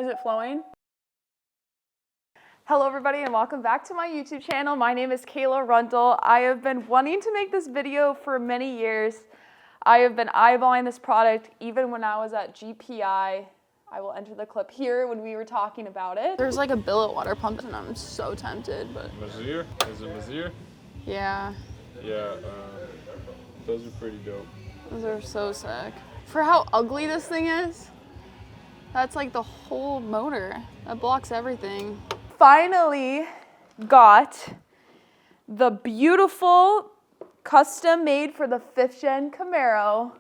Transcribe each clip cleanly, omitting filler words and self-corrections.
Is it flowing? Hello everybody and welcome back to my YouTube channel. My name is Kayla Rundle. I have been wanting to make this video for many years. I have been eyeballing this product even when I was at GPI. I will enter the clip here when we were talking about it. There's like a billet water pump and I'm so tempted, but... MEZIERE? Is it MEZIERE? Yeah. Yeah, those are pretty dope. Those are so sick. For how ugly this thing is, that's like the whole motor. That blocks everything. Finally got the beautiful, custom made for the 5th gen Camaro,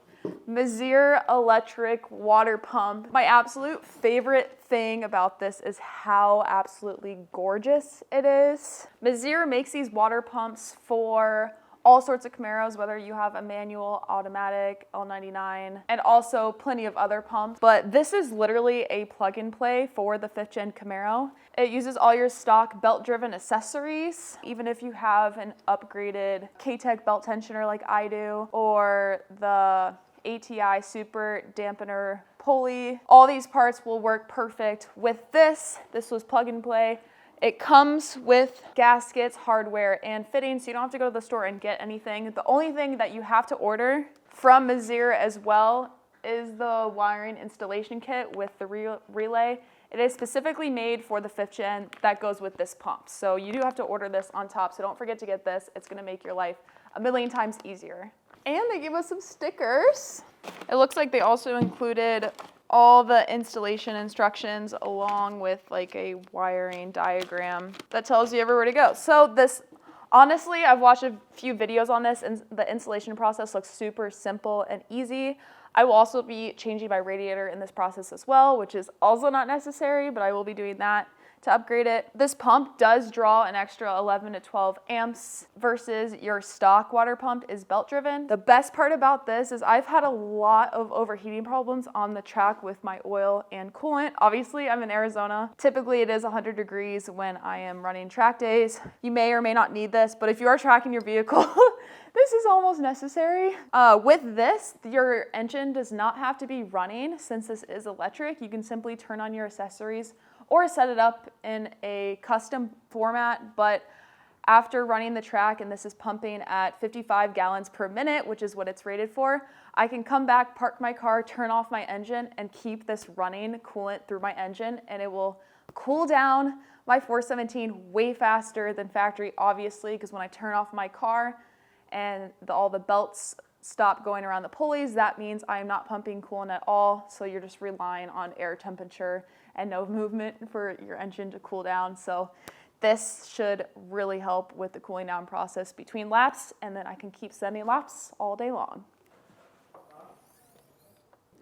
MEZIERE electric water pump. My absolute favorite thing about this is how absolutely gorgeous it is. MEZIERE makes these water pumps for all sorts of Camaros, whether you have a manual, automatic, L99, and also plenty of other pumps. But this is literally a plug and play for the 5th gen Camaro. It uses all your stock belt-driven accessories, even if you have an upgraded K-Tech belt tensioner like I do, or the ATI Super Dampener pulley. All these parts will work perfect with this. This was plug and play. It comes with gaskets, hardware, and fittings, so you don't have to go to the store and get anything. The only thing that you have to order from MEZIERE as well is the wiring installation kit with the relay. It is specifically made for the 5th gen that goes with this pump. So you do have to order this on top, so don't forget to get this. It's gonna make your life a million times easier. And they give us some stickers. It looks like they also included all the installation instructions along with like a wiring diagram that tells you everywhere to go. So this, honestly, I've watched a few videos on this and the installation process looks super simple and easy. I will also be changing my radiator in this process as well, which is also not necessary, but I will be doing that to upgrade it. This pump does draw an extra 11 to 12 amps versus your stock water pump is belt driven. The best part about this is I've had a lot of overheating problems on the track with my oil and coolant. Obviously, I'm in Arizona. Typically, it is 100 degrees when I am running track days. You may or may not need this, but if you are tracking your vehicle, this is almost necessary. With this, your engine does not have to be running since this is electric. You can simply turn on your accessories or set it up in a custom format, but after running the track, and this is pumping at 55 gallons per minute, which is what it's rated for, I can come back, park my car, turn off my engine, and keep this running coolant through my engine, and it will cool down my 417 way faster than factory, obviously, because when I turn off my car and all the belts stop going around the pulleys, that means I'm not pumping coolant at all, so you're just relying on air temperature and no movement for your engine to cool down. So this should really help with the cooling down process between laps, and then I can keep sending laps all day long.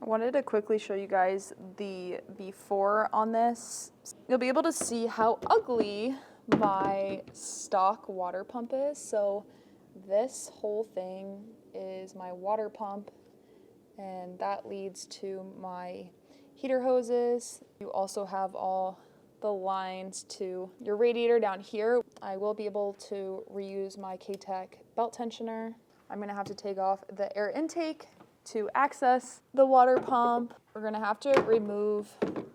I wanted to quickly show you guys the before on this. You'll be able to see how ugly my stock water pump is. So this whole thing is my water pump, and that leads to my heater hoses. You also have all the lines to your radiator down here. I will be able to reuse my K-Tech belt tensioner. I'm gonna have to take off the air intake to access the water pump. We're gonna have to remove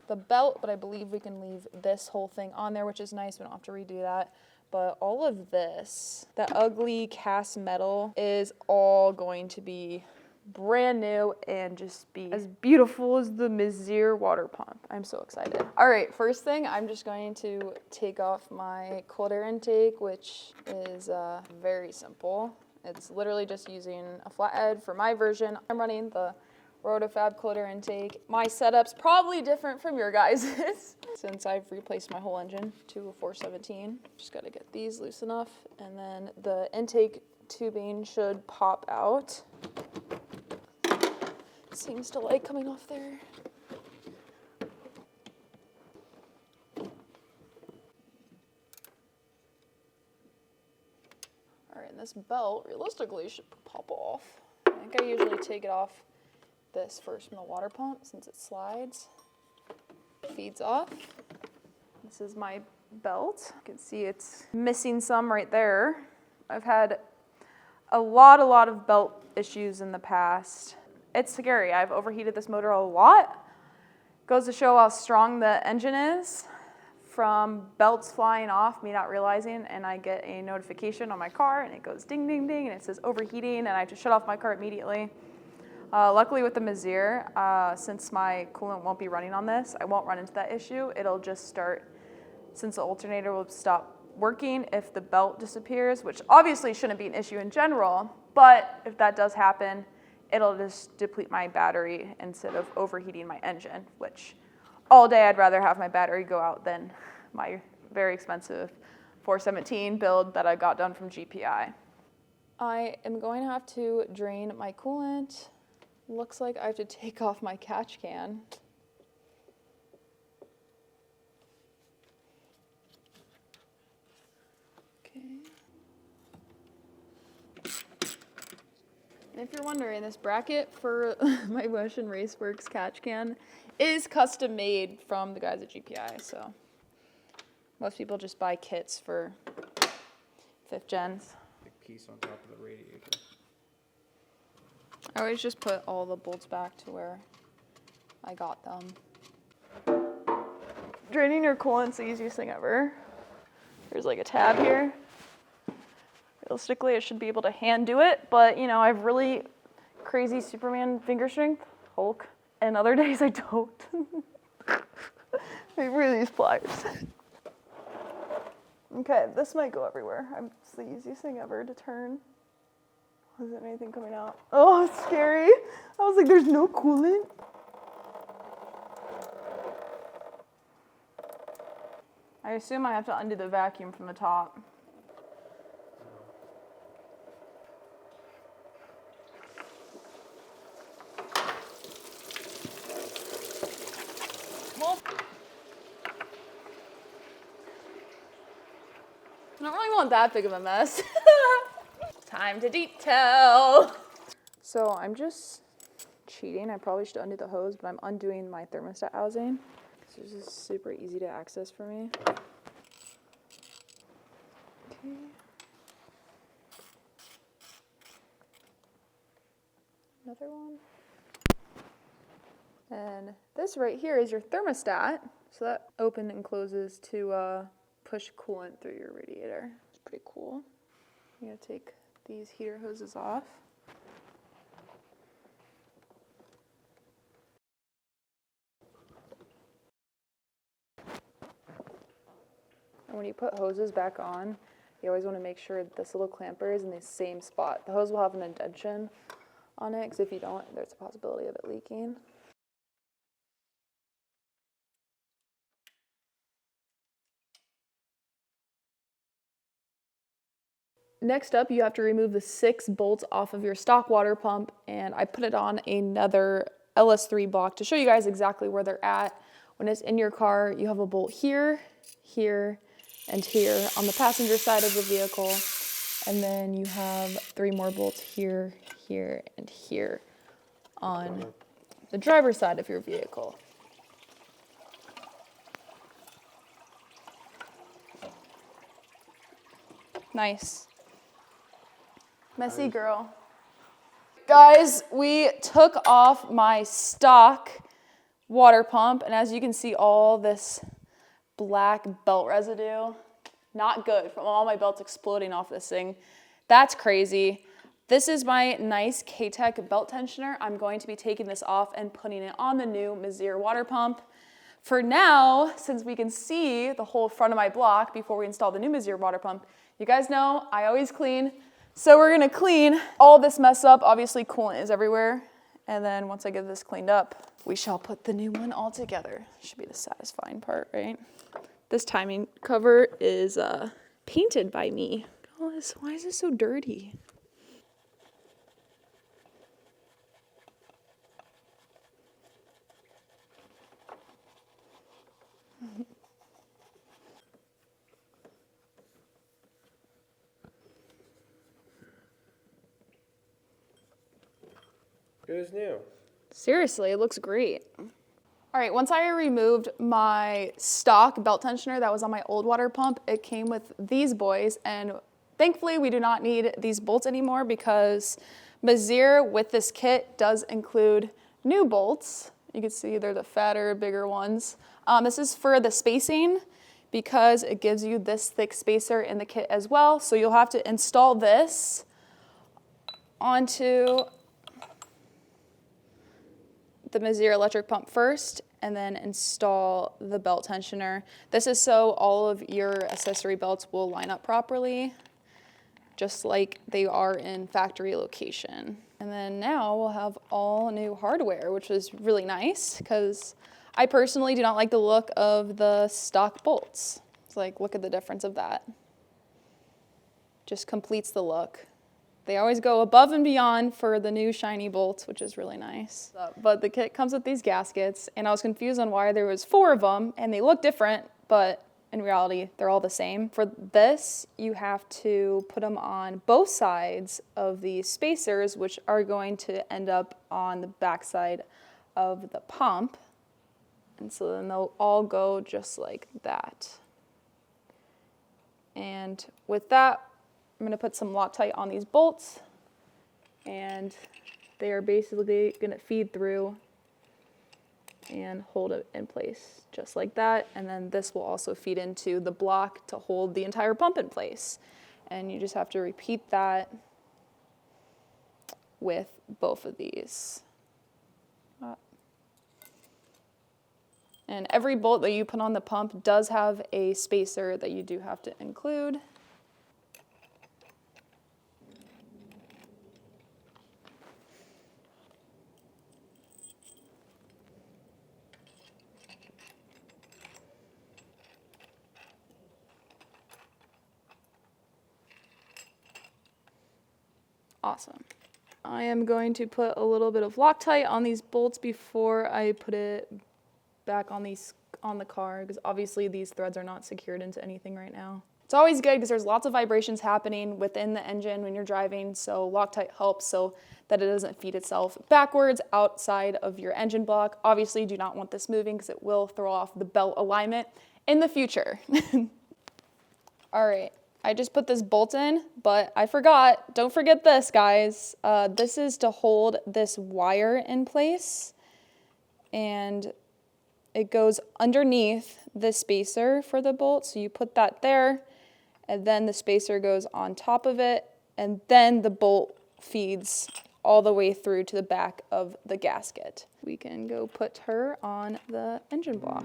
the belt, but I believe we can leave this whole thing on there, which is nice. We don't have to redo that. But all of this, that ugly cast metal, is all going to be brand new and just be as beautiful as the MEZIERE water pump. I'm so excited. All right, first thing, I'm just going to take off my cold air intake, which is very simple. It's literally just using a flathead for my version. I'm running the Rotofab cold air intake. My setup's probably different from your guys's since I've replaced my whole engine to a 417. Just gotta get these loose enough, and then the intake tubing should pop out. Seems to like coming off there. All right, and this belt realistically should pop off. I think I usually take it off this first from the water pump since it slides. Feeds off. This is my belt. You can see it's missing some right there. I've had a lot of belt issues in the past. It's scary. I've overheated this motor a lot, Goes to show how strong the engine is from belts flying off, me not realizing, and I get a notification on my car and it goes ding, ding, ding, and it says overheating, and I have to shut off my car immediately. Luckily with the MEZIERE, since my coolant won't be running on this, I won't run into that issue. It'll just start, since the alternator will stop working if the belt disappears, which obviously shouldn't be an issue in general, but if that does happen, it'll just deplete my battery instead of overheating my engine, which all day I'd rather have my battery go out than my very expensive 417 build that I got done from GPI. I am going to have to drain my coolant. Looks like I have to take off my catch can. Okay. And if you're wondering, this bracket for my Motion Raceworks catch can is custom made from the guys at GPI, so most people just buy kits for 5th gens. The piece on top of the radiator. I always just put all the bolts back to where I got them. Draining your coolant's the easiest thing ever. There's like a tab here. Realistically, I should be able to hand do it, but you know, I have really crazy Superman finger strength, Hulk, and other days I don't. I really use pliers. Okay, this might go everywhere. It's the easiest thing ever to turn. Wasn't anything coming out? Oh, it's scary. I was like, there's no coolant. I assume I have to undo the vacuum from the top. Well, I don't really want that big of a mess. Time to detail. So I'm just cheating. I probably should undo the hose, but I'm undoing my thermostat housing. This is just super easy to access for me. Okay. Another one. And this right here is your thermostat. So that opens and closes to push coolant through your radiator. It's pretty cool. I'm gonna take these heater hoses off. And when you put hoses back on, you always want to make sure this little clamper is in the same spot. The hose will have an indentation on it, because if you don't, there's a possibility of it leaking. Next up, you have to remove the 6 bolts off of your stock water pump, and I put it on another LS3 block to show you guys exactly where they're at. When it's in your car, you have a bolt here, here, and here on the passenger side of the vehicle, and then you have 3 more bolts here, here, and here on the driver's side of your vehicle. Nice. Messy girl. Guys, we took off my stock water pump, and as you can see, all this black belt residue. Not good, from all my belts exploding off this thing. That's crazy. This is my nice K-Tech belt tensioner. I'm going to be taking this off and putting it on the new MEZIERE water pump. For now, since we can see the whole front of my block before we install the new MEZIERE water pump, you guys know I always clean. So we're gonna clean all this mess up. Obviously coolant is everywhere. And then once I get this cleaned up, we shall put the new one all together. Should be the satisfying part, right? This timing cover is painted by me. Oh, why is this so dirty? Good as new. Seriously, it looks great. All right, once I removed my stock belt tensioner that was on my old water pump, it came with these boys, and thankfully we do not need these bolts anymore because MEZIERE with this kit does include new bolts. You can see they're the fatter, bigger ones. This is for the spacing because it gives you this thick spacer in the kit as well. So you'll have to install this onto the MEZIERE electric pump first and then install the belt tensioner. This is so all of your accessory belts will line up properly, just like they are in factory location. And then now we'll have all new hardware, which is really nice because I personally do not like the look of the stock bolts. It's like, look at the difference of that. Just completes the look. They always go above and beyond for the new shiny bolts, which is really nice. But the kit comes with these gaskets, and I was confused on why there was 4 of them, and they look different, but in reality, they're all the same. For this, you have to put them on both sides of the spacers, which are going to end up on the backside of the pump. And so then they'll all go just like that. And with that, I'm gonna put some Loctite on these bolts, and they are basically gonna feed through and hold it in place just like that. And then this will also feed into the block to hold the entire pump in place. And you just have to repeat that with both of these. And every bolt that you put on the pump does have a spacer that you do have to include. Awesome. I am going to put a little bit of Loctite on these bolts before I put it back on the car, because obviously these threads are not secured into anything right now. It's always good because there's lots of vibrations happening within the engine when you're driving, so Loctite helps so that it doesn't feed itself backwards outside of your engine block. Obviously you do not want this moving because it will throw off the belt alignment in the future. All right. I just put this bolt in, but I forgot. Don't forget this, guys. This is to hold this wire in place, and it goes underneath the spacer for the bolt. So you put that there, and then the spacer goes on top of it, and then the bolt feeds all the way through to the back of the gasket. We can go put her on the engine block.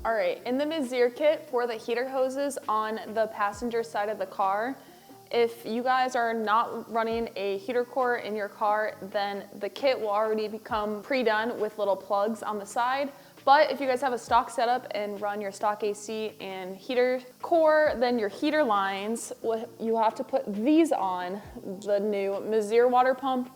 All right, in the MEZIERE kit for the heater hoses on the passenger side of the car, if you guys are not running a heater core in your car, then the kit will already become pre-done with little plugs on the side. But if you guys have a stock setup and run your stock AC and heater core, then your heater lines, you have to put these on the new MEZIERE water pump.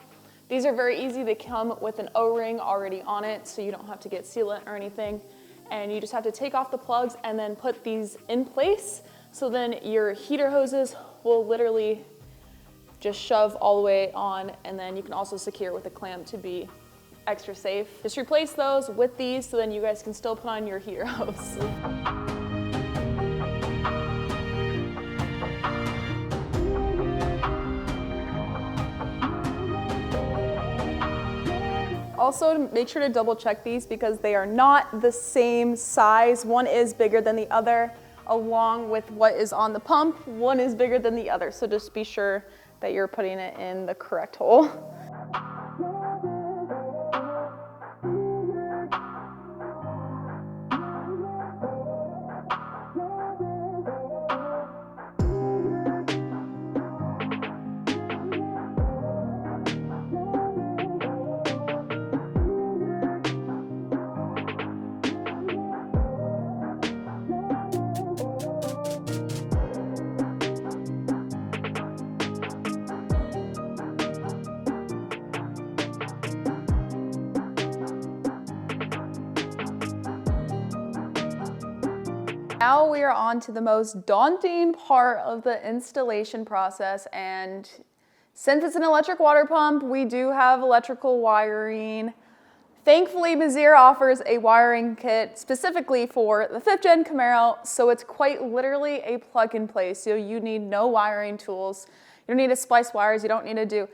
These are very easy. They come with an O-ring already on it, so you don't have to get sealant or anything. And you just have to take off the plugs and then put these in place. So then your heater hoses will literally just shove all the way on, and then you can also secure with a clamp to be extra safe. Just replace those with these so then you guys can still put on your heater hose. Also, make sure to double check these because they are not the same size. One is bigger than the other, along with what is on the pump. One is bigger than the other, so just be sure that you're putting it in the correct hole. Now we are on to the most daunting part of the installation process, and since it's an electric water pump, we do have electrical wiring. Thankfully, MEZIERE offers a wiring kit specifically for the 5th gen Camaro, so it's quite literally a plug and play. So you need no wiring tools. You don't need to splice wires. You don't need to do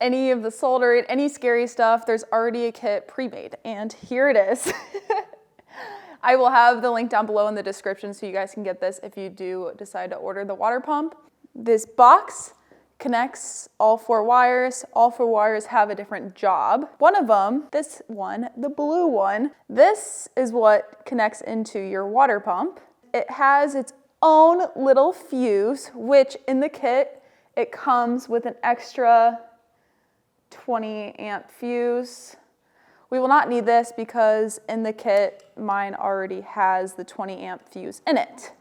any of the soldering, any scary stuff. There's already a kit pre-made, and here it is. I will have the link down below in the description so you guys can get this if you do decide to order the water pump. This box connects all 4 wires. All 4 wires have a different job. One of them, this one, the blue one, this is what connects into your water pump. It has its own little fuse, which in the kit, it comes with an extra 20 amp fuse. We will not need this because in the kit, mine already has the 20 amp fuse in it.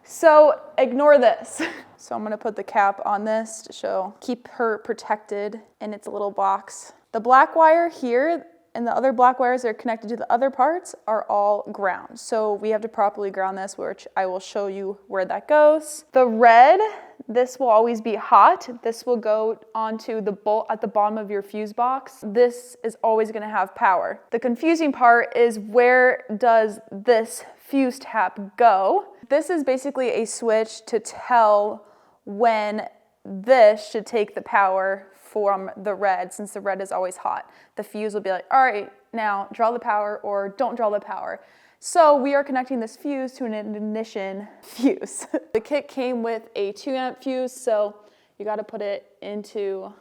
So ignore this. So I'm gonna put the cap on this to keep her protected in its little box. The black wire here and the other black wires that are connected to the other parts are all ground. So we have to properly ground this, which I will show you where that goes. The red, this will always be hot. This will go onto the bolt at the bottom of your fuse box. This is always gonna have power. The confusing part is where does this fuse tap go? This is basically a switch to tell when this should take the power from the red, since the red is always hot. The fuse will be like, all right, now draw the power or don't draw the power. So we are connecting this fuse to an ignition fuse. The kit came with a 2 amp fuse, so you gotta put it into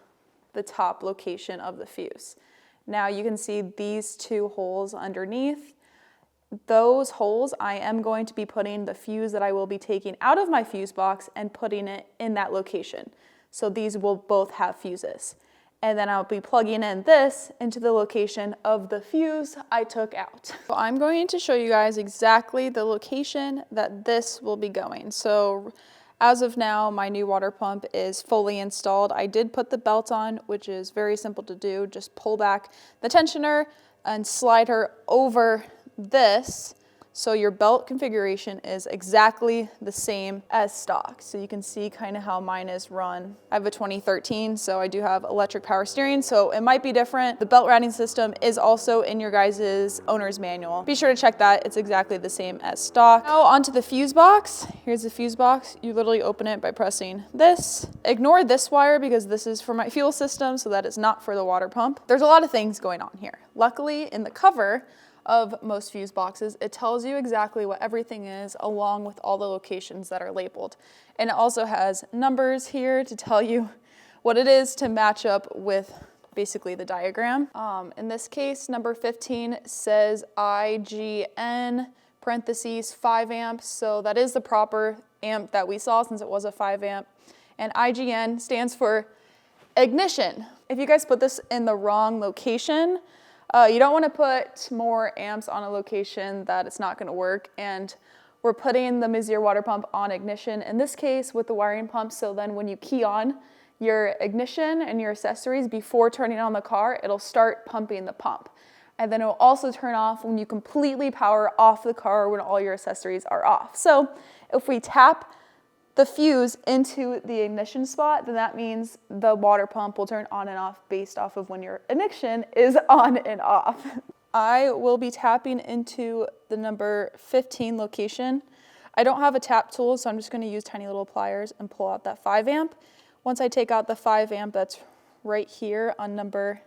the top location of the fuse. Now you can see these 2 holes underneath. Those holes, I am going to be putting the fuse that I will be taking out of my fuse box and putting it in that location. So these will both have fuses. And then I'll be plugging in this into the location of the fuse I took out. So I'm going to show you guys exactly the location that this will be going. So as of now, my new water pump is fully installed. I did put the belt on, which is very simple to do. Just pull back the tensioner and slide her over this, so your belt configuration is exactly the same as stock. So you can see kind of how mine is run. I have a 2013, so I do have electric power steering, so it might be different. The belt routing system is also in your guys' owner's manual. Be sure to check that. It's exactly the same as stock. Now onto the fuse box. Here's the fuse box. You literally open it by pressing this. Ignore this wire because this is for my fuel system, so that is not for the water pump. There's a lot of things going on here. Luckily, in the cover of most fuse boxes, it tells you exactly what everything is along with all the locations that are labeled. And it also has numbers here to tell you what it is to match up with basically the diagram. In this case, number 15 says IGN parentheses 5 amps. So that is the proper amp that we saw since it was a 5 amp. And IGN stands for ignition. If you guys put this in the wrong location, you don't want to put more amps on a location that it's not going to work. And we're putting the MEZIERE water pump on ignition, in this case with the wiring pump, so then when you key on your ignition and your accessories before turning on the car, it'll start pumping the pump. And then it'll also turn off when you completely power off the car when all your accessories are off. So if we tap the fuse into the ignition spot, then that means the water pump will turn on and off based off of when your ignition is on and off. I will be tapping into the number 15 location. I don't have a tap tool, so I'm just gonna use tiny little pliers and pull out that 5 amp. Once I take out the 5 amp that's right here on number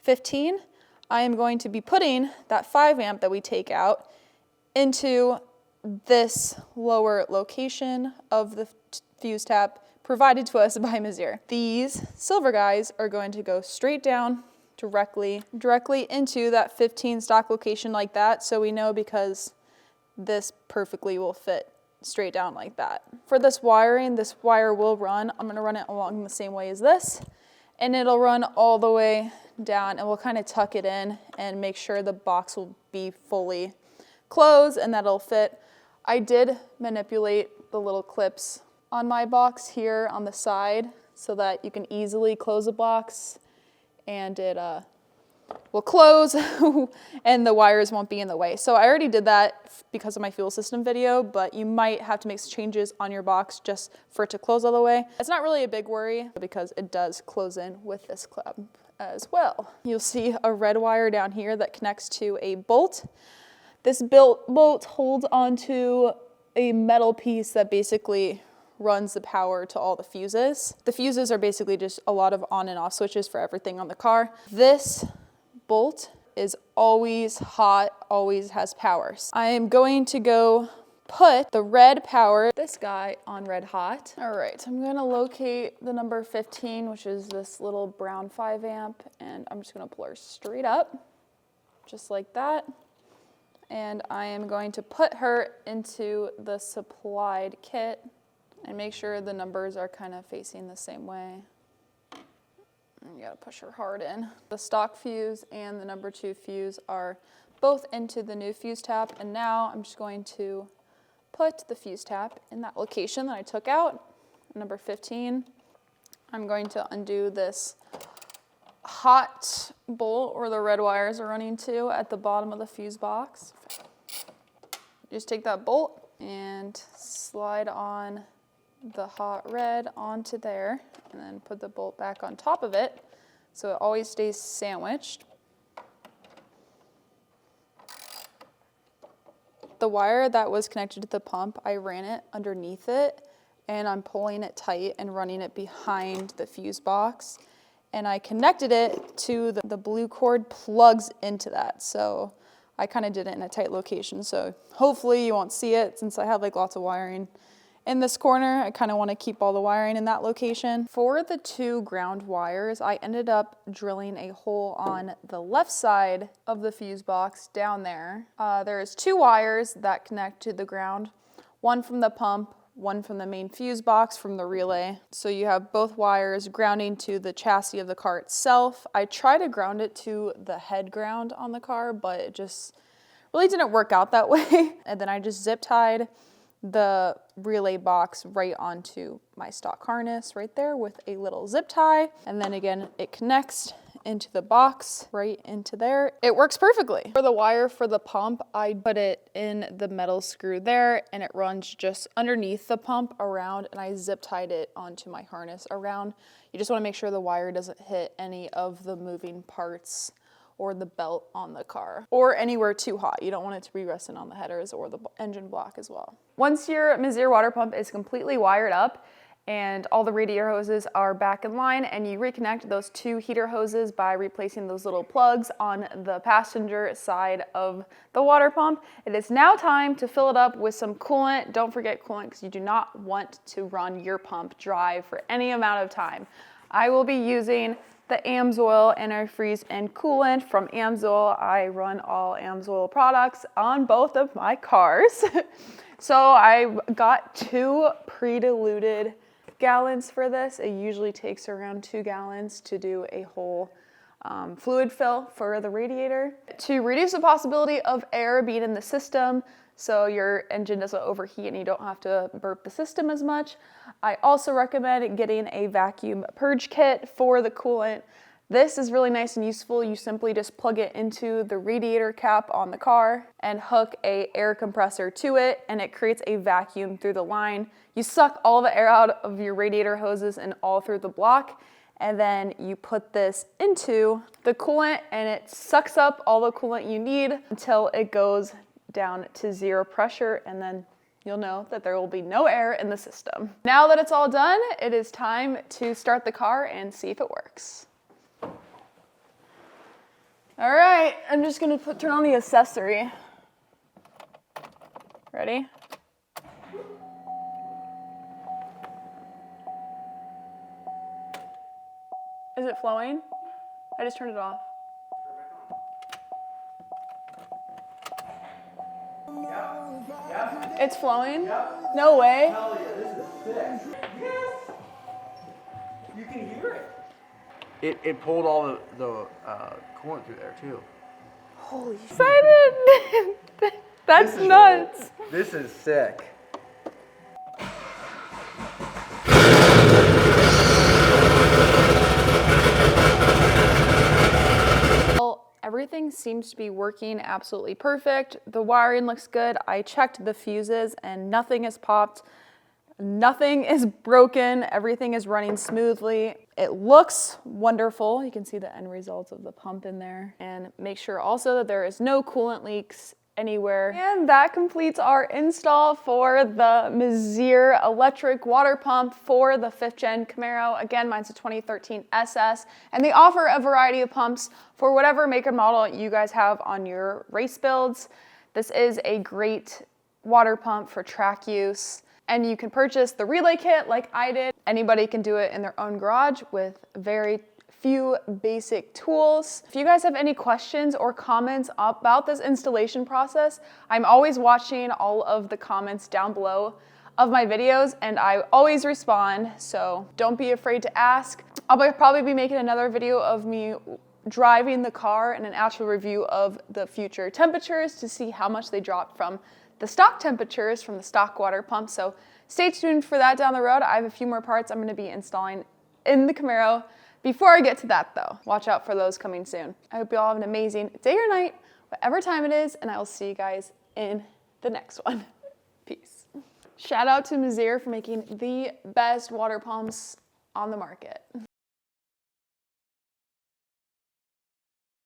15, I am going to be putting that 5 amp that we take out into this lower location of the fuse tap provided to us by MEZIERE. These silver guys are going to go straight down directly into that 15 stock location like that, so we know because this perfectly will fit straight down like that. For this wiring, this wire will run. I'm gonna run it along the same way as this, and it'll run all the way down, and we'll kind of tuck it in and make sure the box will be fully closed and that'll fit. I did manipulate the little clips on my box here on the side so that you can easily close the box and it will close and the wires won't be in the way. So I already did that because of my fuel system video, but you might have to make some changes on your box just for it to close all the way. It's not really a big worry because it does close in with this clamp as well. You'll see a red wire down here that connects to a bolt. This bolt holds onto a metal piece that basically runs the power to all the fuses. The fuses are basically just a lot of on and off switches for everything on the car. This bolt is always hot, always has power. I am going to go put the red power, this guy, on red hot. All right, I'm gonna locate the number 15, which is this little brown 5 amp, and I'm just gonna pull her straight up, just like that. And I am going to put her into the supplied kit and make sure the numbers are kind of facing the same way. And you gotta push her hard in. The stock fuse and the number 2 fuse are both into the new fuse tap, and now I'm just going to put the fuse tap in that location that I took out, number 15. I'm going to undo this hot bolt where the red wires are running to at the bottom of the fuse box. Just take that bolt and slide on the hot red onto there, and then put the bolt back on top of it so it always stays sandwiched. The wire that was connected to the pump, I ran it underneath it, and I'm pulling it tight and running it behind the fuse box. And I connected it to the blue cord plugs into that. So I kind of did it in a tight location. So hopefully you won't see it since I have like lots of wiring in this corner. I kind of want to keep all the wiring in that location. For the 2 ground wires, I ended up drilling a hole on the left side of the fuse box down there. There is 2 wires that connect to the ground, one from the pump, one from the main fuse box from the relay. So you have both wires grounding to the chassis of the car itself. I tried to ground it to the head ground on the car, but it just really didn't work out that way. And then I just zip tied the relay box right onto my stock harness right there with a little zip tie. And then again, it connects into the box right into there. It works perfectly. For the wire for the pump, I put it in the metal screw there, and it runs just underneath the pump around, and I zip tied it onto my harness around. You just want to make sure the wire doesn't hit any of the moving parts or the belt on the car, or anywhere too hot. You don't want it to be resting on the headers or the engine block as well. Once your MEZIERE water pump is completely wired up and all the radiator hoses are back in line, and you reconnect those 2 heater hoses by replacing those little plugs on the passenger side of the water pump, it is now time to fill it up with some coolant. Don't forget coolant, because you do not want to run your pump dry for any amount of time. I will be using the AMSOIL antifreeze and coolant from AMSOIL. I run all AMSOIL products on both of my cars. So I got 2 pre-diluted gallons for this. It usually takes around 2 gallons to do a whole fluid fill for the radiator. To reduce the possibility of air being in the system, so your engine doesn't overheat and you don't have to burp the system as much, I also recommend getting a vacuum purge kit for the coolant. This is really nice and useful. You simply just plug it into the radiator cap on the car and hook a air compressor to it, and it creates a vacuum through the line. You suck all the air out of your radiator hoses and all through the block, and then you put this into the coolant, and it sucks up all the coolant you need until it goes down to 0 pressure, and then you'll know that there will be no air in the system. Now that it's all done, it is time to start the car and see if it works. All right, I'm just gonna turn on the accessory. Ready? Is it flowing? I just turned it off. Yeah. It's flowing? Yep. No way. Hell yeah, this is sick. Yes! You can hear it. It pulled all the coolant through there too. Holy excited! That's nuts. This is sick. Well, everything seems to be working absolutely perfect. The wiring looks good. I checked the fuses and nothing has popped. Nothing is broken. Everything is running smoothly. It looks wonderful. You can see the end results of the pump in there. And make sure also that there is no coolant leaks anywhere. And that completes our install for the MEZIERE electric water pump for the 5th gen Camaro. Again, mine's a 2013 SS, and they offer a variety of pumps for whatever make and model you guys have on your race builds. This is a great water pump for track use. And you can purchase the relay kit like I did. Anybody can do it in their own garage with very few basic tools. If you guys have any questions or comments about this installation process, I'm always watching all of the comments down below of my videos and I always respond, so don't be afraid to ask. I'll probably be making another video of me driving the car and an actual review of the future temperatures to see how much they dropped from the stock temperatures from the stock water pump. So stay tuned for that down the road. I have a few more parts I'm gonna be installing in the Camaro. Before I get to that though, watch out for those coming soon. I hope you all have an amazing day or night, whatever time it is, and I will see you guys in the next one. Peace. Shout out to MEZIERE for making the best water pumps on the market.